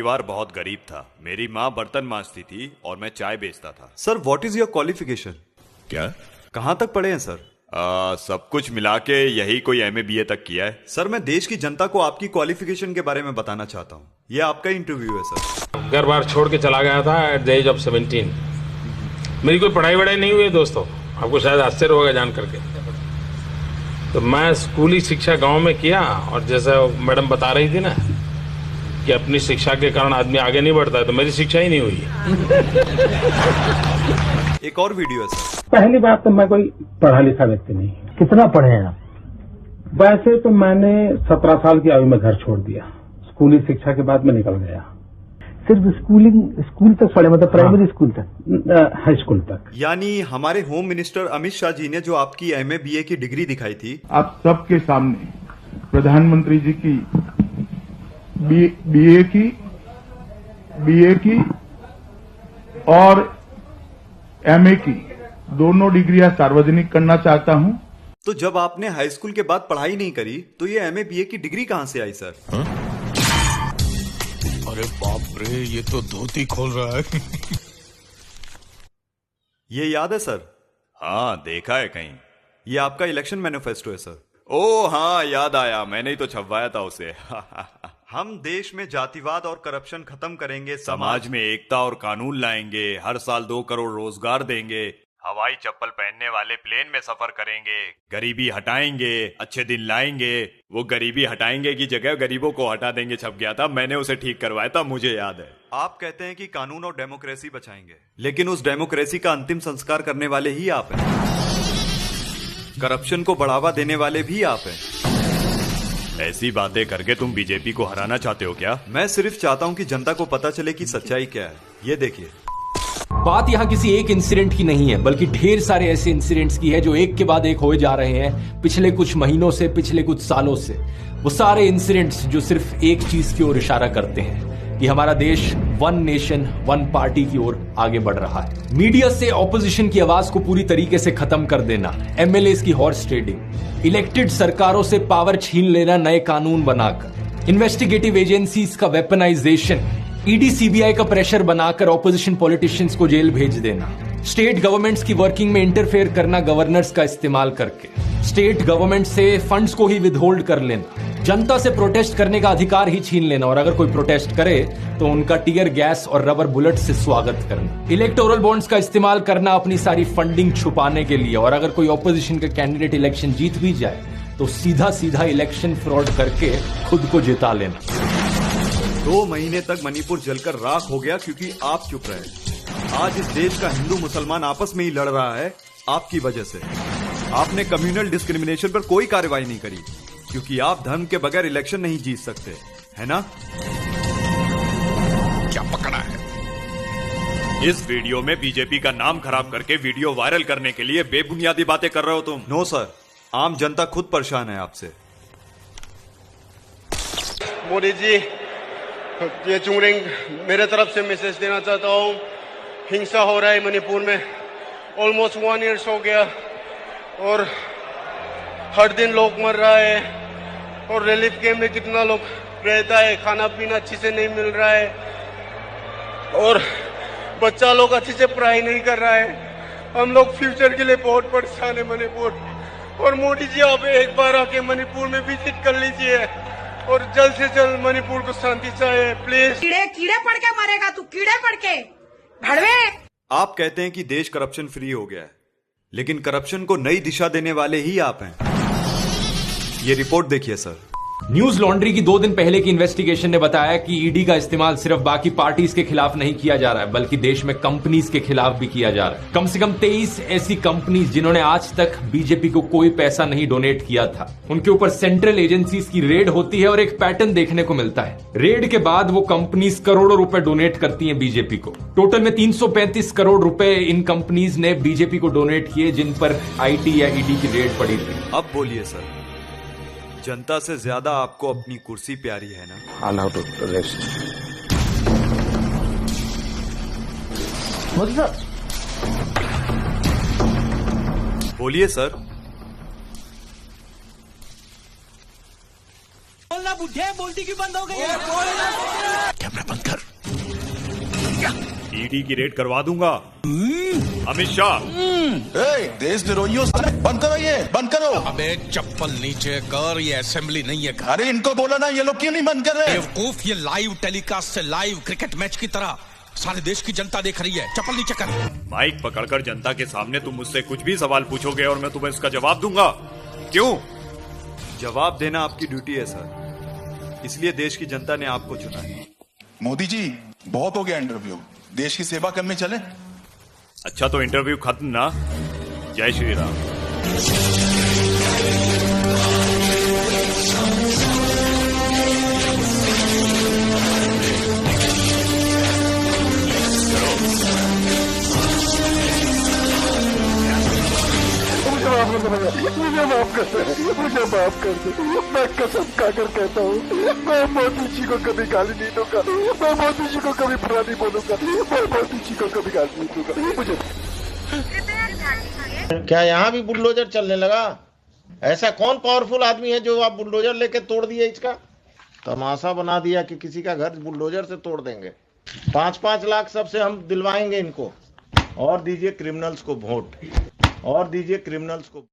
परिवार बहुत गरीब था। मेरी माँ बर्तन मांजती थी और मैं चाय बेचता था। Sir what is your qualification? क्या? कहाँ तक पढ़े हैं सर? सब कुछ मिला के यही कोई MA BA तक किया है। सर मैं देश की जनता को आपकी क्वालिफिकेशन के बारे में बताना चाहता हूँ। ये आपका इंटरव्यू है सर। घर बार छोड़ के चला गया था एट द एज ऑफ 17। मेरी कोई पढ़ाई वढ़ाई नहीं हुई है दोस्तों, आपको शायद आश्चर्य होगा जान करके। तो मैं स्कूली शिक्षा गांव में किया, और जैसे मैडम बता रही थी ना कि अपनी शिक्षा के कारण आदमी आगे नहीं बढ़ता है, तो मेरी शिक्षा ही नहीं हुई है। एक और वीडियो है सर। पहली बात तो मैं कोई पढ़ा लिखा व्यक्ति नहीं। कितना पढ़े हैं आप? वैसे तो मैंने 17 साल की आयु में घर छोड़ दिया। स्कूली शिक्षा के बाद मैं निकल गया। सिर्फ स्कूल तक पढ़े, मतलब प्राइमरी स्कूल तक? हाई स्कूल तक। यानी हमारे होम मिनिस्टर अमित शाह जी ने जो आपकी MA BA की डिग्री दिखाई थी, आप सबके सामने प्रधानमंत्री जी की BA की और MA की दोनों डिग्रियां सार्वजनिक करना चाहता हूं। तो जब आपने हाई स्कूल के बाद पढ़ाई नहीं करी तो ये MA BA की डिग्री कहाँ से आई सर? अरे बाप रे, ये तो धोती खोल रहा है। ये याद है सर? हाँ, देखा है कहीं। ये आपका इलेक्शन मैनिफेस्टो है सर। ओ हाँ, याद आया, मैंने ही तो छपवाया था उसे। हम देश में जातिवाद और करप्शन खत्म करेंगे, समाज में एकता और कानून लाएंगे, हर साल 2 करोड़ रोजगार देंगे, हवाई चप्पल पहनने वाले प्लेन में सफर करेंगे, गरीबी हटाएंगे, अच्छे दिन लाएंगे। वो गरीबी हटाएंगे की जगह गरीबों को हटा देंगे छप गया था, मैंने उसे ठीक करवाया था, मुझे याद है। आप कहते हैं कि कानून और डेमोक्रेसी बचाएंगे, लेकिन उस डेमोक्रेसी का अंतिम संस्कार करने वाले ही आप हैं। करप्शन को बढ़ावा देने वाले भी आप हैं। ऐसी बातें करके तुम बीजेपी को हराना चाहते हो क्या? मैं सिर्फ चाहता हूं कि जनता को पता चले कि सच्चाई क्या है। ये देखिए, बात यहाँ किसी एक इंसिडेंट की नहीं है, बल्कि ढेर सारे ऐसे इंसिडेंट्स की है जो एक के बाद एक होए जा रहे हैं पिछले कुछ महीनों से, पिछले कुछ सालों से। वो सारे इंसिडेंट्स जो सिर्फ एक चीज की ओर इशारा करते हैं कि हमारा देश वन नेशन वन पार्टी की ओर आगे बढ़ रहा है। मीडिया से ऑपोजिशन की आवाज को पूरी तरीके से खत्म कर देना, MLAs की हॉर्स ट्रेडिंग, इलेक्टेड सरकारों से पावर छीन लेना नए कानून बनाकर, इन्वेस्टिगेटिव एजेंसीज का वेपनाइजेशन, ED CBI का प्रेशर बनाकर ऑपोजिशन पॉलिटिशियंस को जेल भेज देना, स्टेट गवर्नमेंट्स की वर्किंग में इंटरफेयर करना गवर्नर्स का इस्तेमाल करके, स्टेट गवर्नमेंट से फंड्स को ही विदहोल्ड कर लेना, जनता से प्रोटेस्ट करने का अधिकार ही छीन लेना, और अगर कोई प्रोटेस्ट करे तो उनका टीयर गैस और रबर बुलेट से स्वागत करना, इलेक्टोरल बॉन्ड्स का इस्तेमाल करना अपनी सारी फंडिंग छुपाने के लिए, और अगर कोई ऑपोजिशन का कैंडिडेट इलेक्शन जीत भी जाए तो सीधा सीधा इलेक्शन फ्रॉड करके खुद को जिता लेना। 2 महीने तक मणिपुर जलकर राख हो गया क्योंकि आप चुप रहे। आज इस देश का हिंदू मुसलमान आपस में ही लड़ रहा है आपकी वजह से। आपने कम्युनल डिस्क्रिमिनेशन पर कोई कार्रवाई नहीं करी क्योंकि आप धर्म के बगैर इलेक्शन नहीं जीत सकते, है ना? क्या पकड़ा है? इस वीडियो में बीजेपी का नाम खराब करके वीडियो वायरल करने के लिए बेबुनियादी बातें कर रहे हो तुम। नो सर, आम जनता खुद परेशान है आपसे। मोदी जी, ये चुंगरिंग मेरे तरफ से मैसेज देना चाहता हूँ। हिंसा हो रहा है मणिपुर में, ऑलमोस्ट 1 ईयर हो गया, और हर दिन लोग मर रहा है, और रिलीफ कैंप में कितना लोग रहता है, खाना पीना अच्छे से नहीं मिल रहा है, और बच्चा लोग अच्छे से पढ़ाई नहीं कर रहा है। हम लोग फ्यूचर के लिए बहुत परेशान है मणिपुर। और मोदी जी, आप एक बार आके मणिपुर में विजिट कर लीजिए और जल्द से जल्द मणिपुर को शांति चाहिए, प्लीज। कीड़े पड़ के मरेगा तू, कीड़े पड़ के भड़वे। आप कहते हैं कि देश करप्शन फ्री हो गया है, लेकिन करप्शन को नई दिशा देने वाले ही आप हैं। ये रिपोर्ट देखिए सर। न्यूज लॉन्ड्री की 2 दिन पहले की इन्वेस्टिगेशन ने बताया कि ED का इस्तेमाल सिर्फ बाकी पार्टीज के खिलाफ नहीं किया जा रहा है, बल्कि देश में कंपनीज के खिलाफ भी किया जा रहा है। कम से कम 23 ऐसी कंपनीज जिन्होंने आज तक बीजेपी को कोई पैसा नहीं डोनेट किया था, उनके ऊपर सेंट्रल एजेंसीज की रेड होती है और एक पैटर्न देखने को मिलता है। रेड के बाद वो कंपनीज करोड़ों रुपए डोनेट करती है बीजेपी को। टोटल में 335 करोड़ रुपए इन कंपनीज ने बीजेपी को डोनेट किए, जिन पर IT या ED की रेड पड़ी थी। अब बोलिए सर, जनता से ज्यादा आपको अपनी कुर्सी प्यारी है ना? Allow to rest. बोलिए सर। बोलना बुढ़े, बोलती क्यों बंद हो गई? कैमरा बंद कर। ईडी की रेड करवा दूंगा। अमित शाह, देशद्रोहियों बंद करो, ये बंद करो। अबे चप्पल नीचे कर, ये असेंबली नहीं है। अरे इनको बोला ना, ये लोग क्यों नहीं बंद कर रहे? बेवकूफ, ये लाइव टेलीकास्ट से लाइव क्रिकेट मैच की तरह सारे देश की जनता देख रही है। चप्पल नीचे कर। माइक पकड़कर जनता के सामने तुम मुझसे कुछ भी सवाल पूछोगे और मैं तुम्हें इसका जवाब दूंगा। क्यों? जवाब देना आपकी ड्यूटी है सर, इसलिए देश की जनता ने आपको चुना है। मोदी जी, बहुत हो गया इंटरव्यू, देश की सेवा करने चले। अच्छा तो इंटरव्यू खत्म ना। जय श्री राम। मुझे माफ कर दे, मुझे माफ कर दे। मैं कसम खाकर कहता हूँ, मैं मोदी जी को कभी गाली नहीं दूंगा, मैं मोदी जी को कभी बुरा नहीं बोलूंगा, मैं मोदी जी को कभी गाली नहीं दूंगा। मुझे क्या यहाँ भी बुलडोजर चलने लगा? ऐसा कौन पावरफुल आदमी है जो आप बुलडोजर लेके तोड़ दिए? इसका तमाशा बना दिया कि किसी का घर बुलडोजर से तोड़ देंगे। 5-5 लाख सबसे हम दिलवाएंगे इनको। और दीजिए क्रिमिनल्स को वोट, और दीजिए क्रिमिनल्स को।